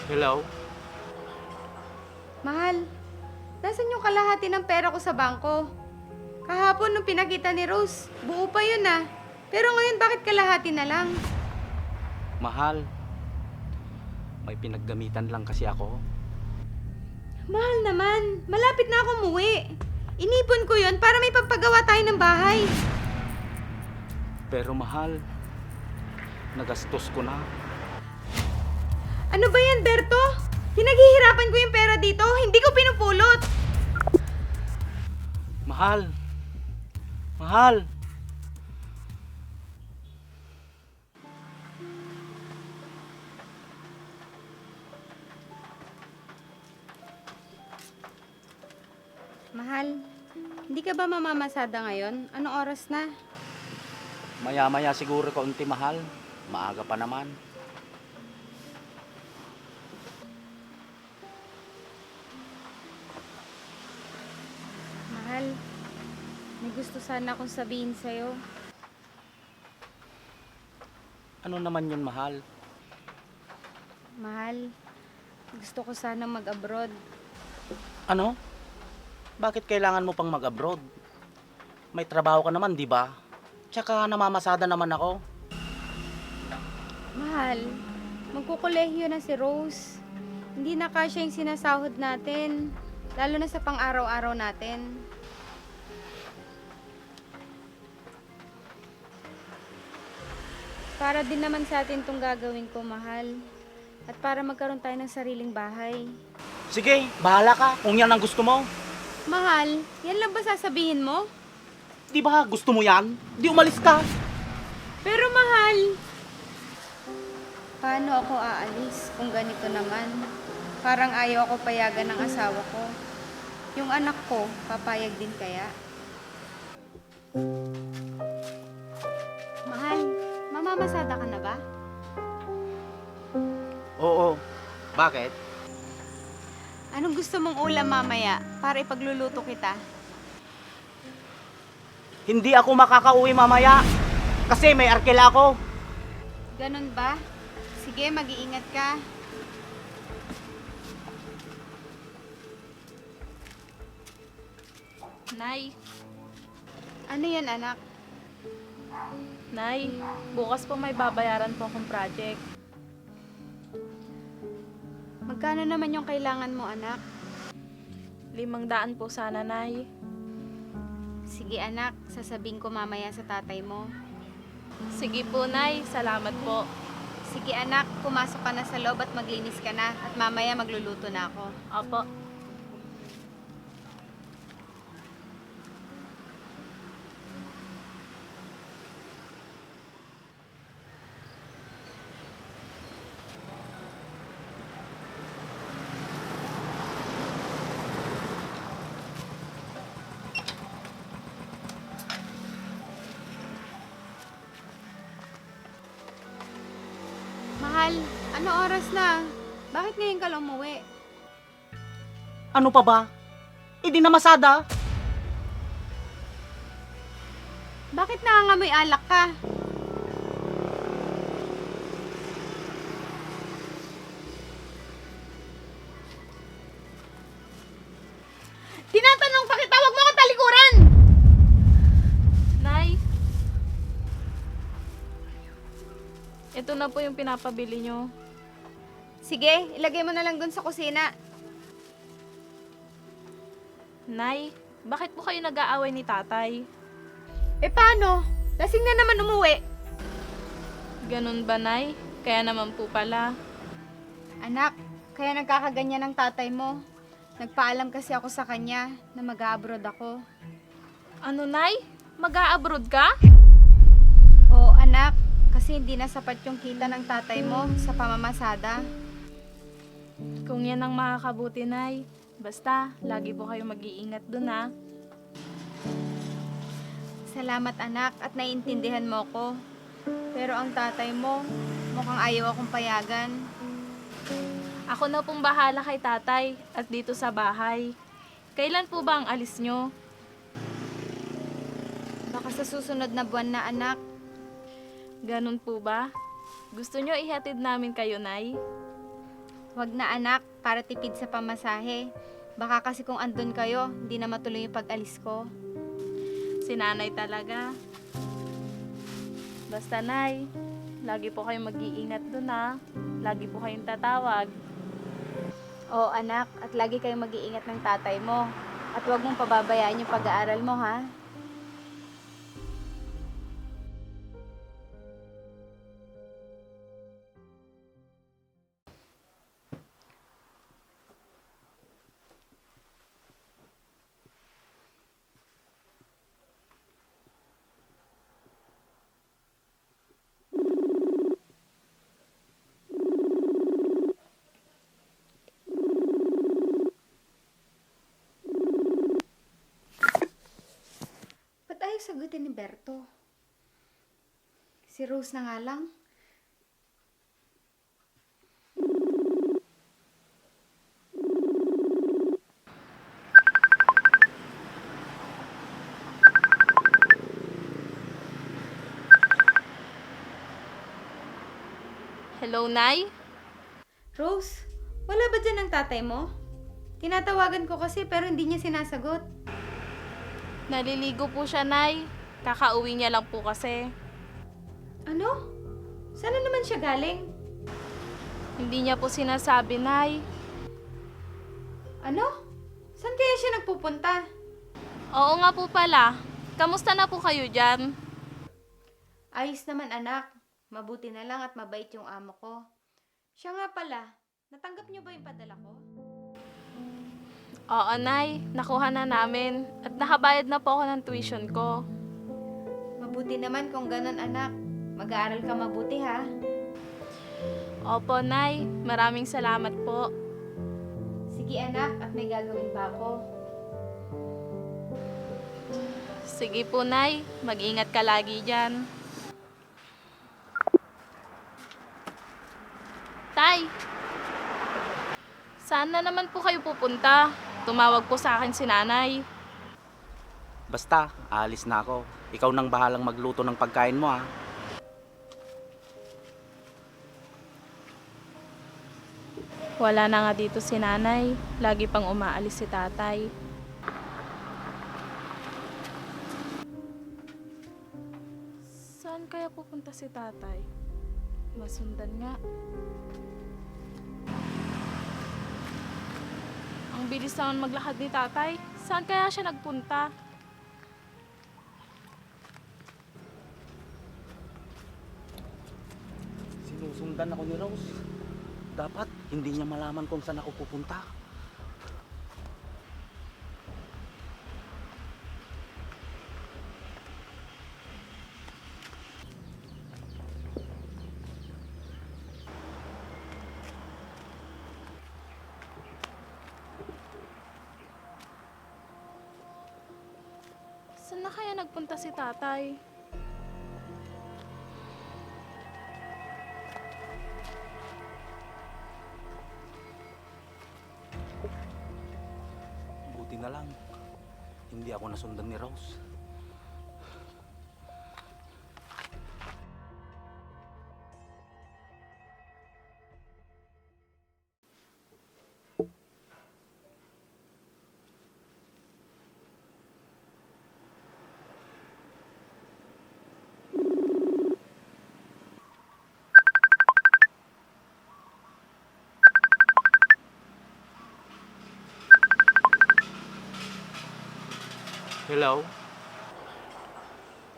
Hello? Mahal, nasan yung kalahati ng pera ko sa bangko? Kahapon nung pinakita ni Rose, buo pa yun ah. Pero ngayon bakit kalahati na lang? Mahal, may pinaggamitan lang kasi ako. Mahal naman, malapit na ako umuwi. Inipon ko yun para may pagpagawa tayo ng bahay. Pero mahal, nagastos ko na. Ano ba yan, Berto? Pinaghihirapan ko yung pera dito, hindi ko pinupulot. Mahal! Mahal! Mahal, hindi ka ba mamamasada ngayon? Anong oras na? Maya-maya siguro kaunti mahal. Maaga pa naman. Mahal, may gusto sana akong sabihin sa'yo. Ano naman yun mahal? Mahal, gusto ko sana mag-abroad. Ano? Bakit kailangan mo pang mag-abroad? May trabaho ka naman, di ba? Tsaka namamasada naman ako. Mahal, magkukolehiyo na si Rose. Hindi na kasya yung sinasahod natin. Lalo na sa pang-araw-araw natin. Para din naman sa atin tong gagawin ko, mahal. At para magkaroon tayo ng sariling bahay. Sige, bahala ka kung yan ang gusto mo. Mahal, yan lang ba sasabihin mo? Di ba gusto mo yan? Di umalis ka. Pero mahal, paano ako aalis kung ganito naman? Parang ayaw ako payagan ng asawa ko. Yung anak ko, papayag din kaya? Mahal, mamamasada ka na ba? Oo. Bakit? Anong gusto mong ulam mamaya para ipagluluto kita? Hindi ako makakauwi mamaya. Kasi may arkela ako. Ganun ba? Sige, mag-iingat ka. Nay, Ano yan, anak? Nay, bukas po may babayaran po akong project. Magkano naman yung kailangan mo, anak? 500 po sana, Nay. Sige, anak. Sasabihin ko mamaya sa tatay mo. Sige po, Nay. Salamat po. Sige, anak. Pumasok ka na sa loob at maglinis ka na. At mamaya magluluto na ako. Opo. Mahal, ano oras na? Bakit ngayon ka lang umuwi? Ano pa ba? Hindi na masada. Bakit nangangamoy alak ka? Tinatanong pa kita, wag mo akong talikuran! Nay, ito na po yung pinapabili nyo. Sige, ilagay mo na lang dun sa kusina. Nay, bakit po kayo nag-aaway ni tatay? Eh paano? Lasing na naman umuwi. Ganun ba, Nay? Kaya naman po pala. Anak, kaya nagkakaganyan ng tatay mo. Nagpaalam kasi ako sa kanya na mag-abroad ako. Ano, Nay? Mag-a-abroad ka? Oo, anak. Kasi hindi na sapat yung kita ng tatay mo sa pamamasada. Kung yan ang makakabuti, Nay. Basta, lagi po kayo mag-iingat dun, ha? Salamat, anak, at naiintindihan mo ko. Pero ang tatay mo, mukhang ayaw akong payagan. Ako na pong bahala kay tatay at dito sa bahay. Kailan po ba ang alis nyo? Baka sa susunod na buwan na, anak. Ganun po ba? Gusto nyo ihatid namin kayo, Nay? Wag na anak, para tipid sa pamasahe. Baka kasi kung andun kayo, hindi na matuloy yung pag-alis ko. Si nanay talaga. Basta nay, lagi po kayong mag-iingat dun ha. Lagi po kayong tatawag. Oo anak, at lagi kayong mag-iingat ng tatay mo. At huwag mong pababayaan yung pag-aaral mo ha. Ba't ayaw sagutin ni Berto? Si Rose na nga lang. Hello, nay? Rose, wala ba dyan ang tatay mo? Tinatawagan ko kasi pero hindi niya sinasagot. Naliligo po siya, nay. Kakauwi niya lang po kasi. Ano? Sana naman siya galing? Hindi niya po sinasabi, nay. Ano? Saan kaya siya nagpupunta? Oo nga po pala. Kamusta na po kayo dyan? Ayos naman anak. Mabuti na lang at mabait yung amo ko. Siya nga pala, natanggap niyo ba yung padala ko? Oo, nay. Nakuha na namin. At nakabayad na po ako ng tuition ko. Mabuti naman kung ganun anak. Mag-aaral ka mabuti ha. Opo, nay. Maraming salamat po. Sige anak, at may gagawin pa ako. Sige po, nay. Mag-ingat ka lagi dyan. Tay! Saan na naman po kayo pupunta? Tumawag po sa akin si nanay. Basta, aalis na ako. Ikaw nang bahalang magluto ng pagkain mo, ha? Wala na nga dito si nanay. Lagi pang umaalis si tatay. Saan kaya pupunta si tatay? Masundan nga. Ang bilis naman maglakad ni tatay. Saan kaya siya nagpunta? Sinusundan ako ni Rose. Dapat, hindi niya malaman kung saan ako pupunta. Saan na kaya nagpunta si tatay? Buti na lang, hindi ako nasundan ni Rose. Hello?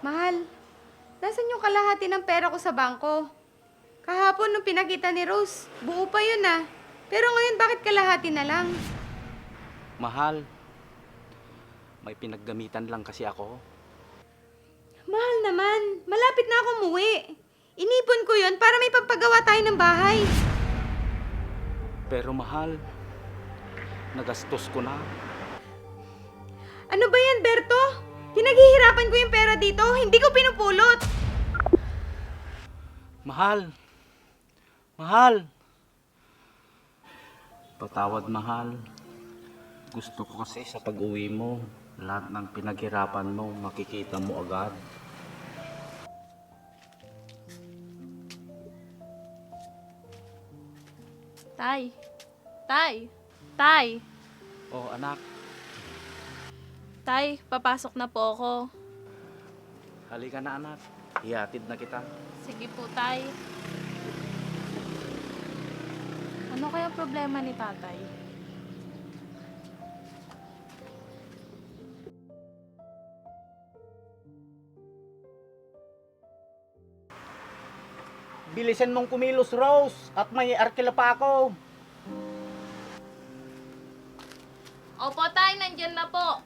Mahal, nasan yung kalahati ng pera ko sa bangko? Kahapon nung pinakita ni Rose, buo pa yun ah. Pero ngayon bakit kalahati na lang? Mahal, may pinaggamitan lang kasi ako. Mahal naman, malapit na ako umuwi. Inipon ko yun para may pagpagawa tayo ng bahay. Pero mahal, nagastos ko na. Ano ba yan, Berto? Pinaghihirapan ko yung pera dito, hindi ko pinupulot. Mahal! Mahal! Patawad, mahal. Gusto ko kasi sa pag-uwi mo, lahat ng pinaghirapan mo, makikita mo agad. Tay, Tay! Tay! Oh, anak, Tay, papasok na po ako. halika na anak. Ihatid na kita. Sige po, Tay. Ano kaya problema ni tatay? Bilisan mong kumilos, Rose, at may arkila pa ako. Opo, Tay, nandyan na po.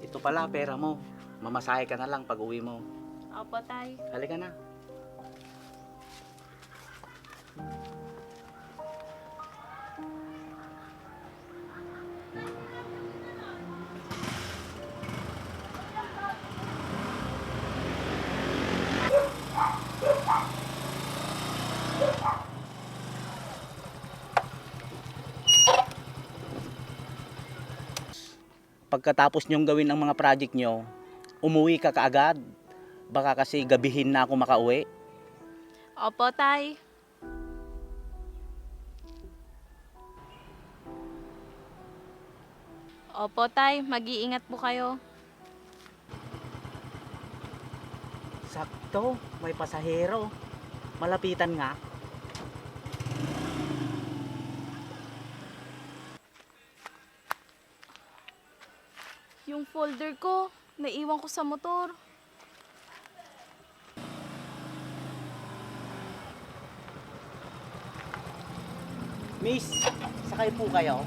Ito pala, pera mo. Mamasahe ka na lang pag uwi mo. Opo, Tay. Halika na. Pagkatapos nyong gawin ang mga project nyo, umuwi ka kaagad. Baka kasi gabihin na ako makauwi. Opo, Tay. Opo, Tay. Mag-iingat po kayo. Sakto, may pasahero. Malapitan nga. Yung folder ko, naiwan ko sa motor. Miss, sakay po kayo.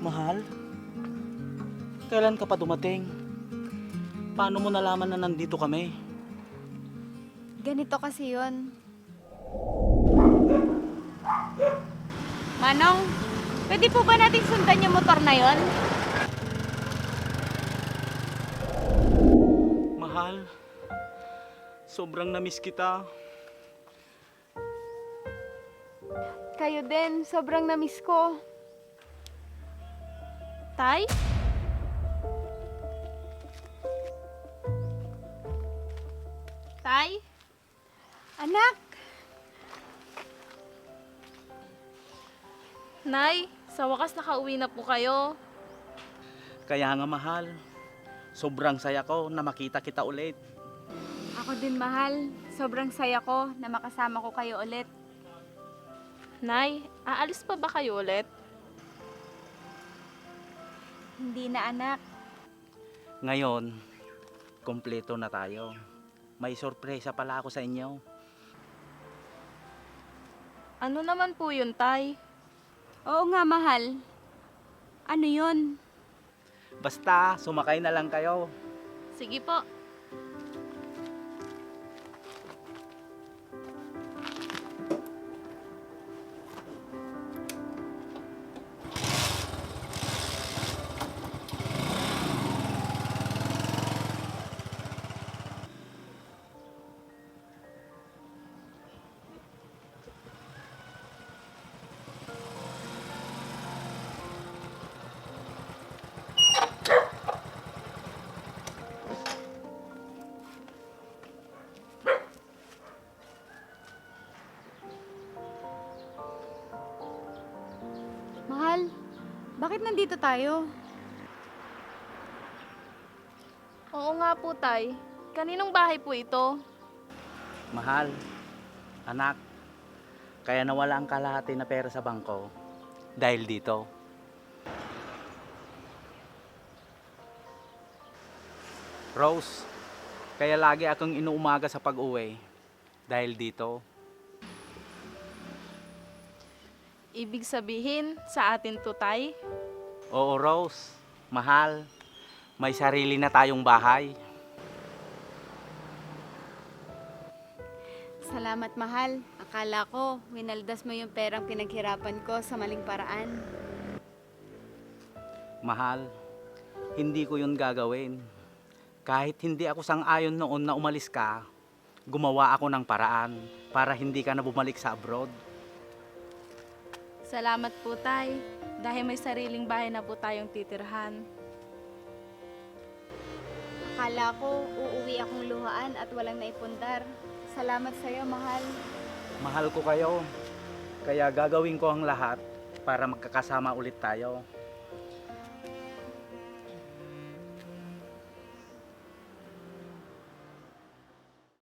Mahal? Kailan ka pa dumating? Paano mo nalaman na nandito kami? Ganito kasi yon. Manong, pwede po ba natin sundan yung motor na yon? Mahal, sobrang namiss kita. Kayo din, sobrang namiss ko. Tay? Tay? Anak, Nay, sa wakas nakauwi na po kayo. Kaya nga mahal, sobrang saya ko na makita kita ulit. ako din mahal. Sobrang saya ko na makasama ko kayo ulit. Nay, aalis pa ba kayo ulit? Hindi na anak. Ngayon, kompleto na tayo. May sorpresa pala ako sa inyo. Ano naman po yun, Tay? Oo nga mahal. Ano yun? Basta, sumakay na lang kayo. Sige po. Mahal, bakit nandito tayo? Oo nga po, Tay. Kaninong bahay po ito? Mahal, anak, kaya nawala ang kalahati na pera sa bangko dahil dito. Rose, kaya lagi akong inuumaga sa pag-uwi dahil dito. Ibig sabihin, sa atin to, Tay? Oo, Rose, mahal, may sarili na tayong bahay. Salamat mahal. Akala ko, winaldas mo yung perang pinaghirapan ko sa maling paraan. Mahal, hindi ko yun gagawin. Kahit hindi ako sang-ayon noon na umalis ka, gumawa ako ng paraan para hindi ka na bumalik sa abroad. Salamat po, Tay. dahil may sariling bahay na po tayong titirhan. Akala ko uuwi akong luhaan at walang naipundar. Salamat sa'yo, mahal. Mahal ko kayo. Kaya gagawin ko ang lahat para magkakasama ulit tayo.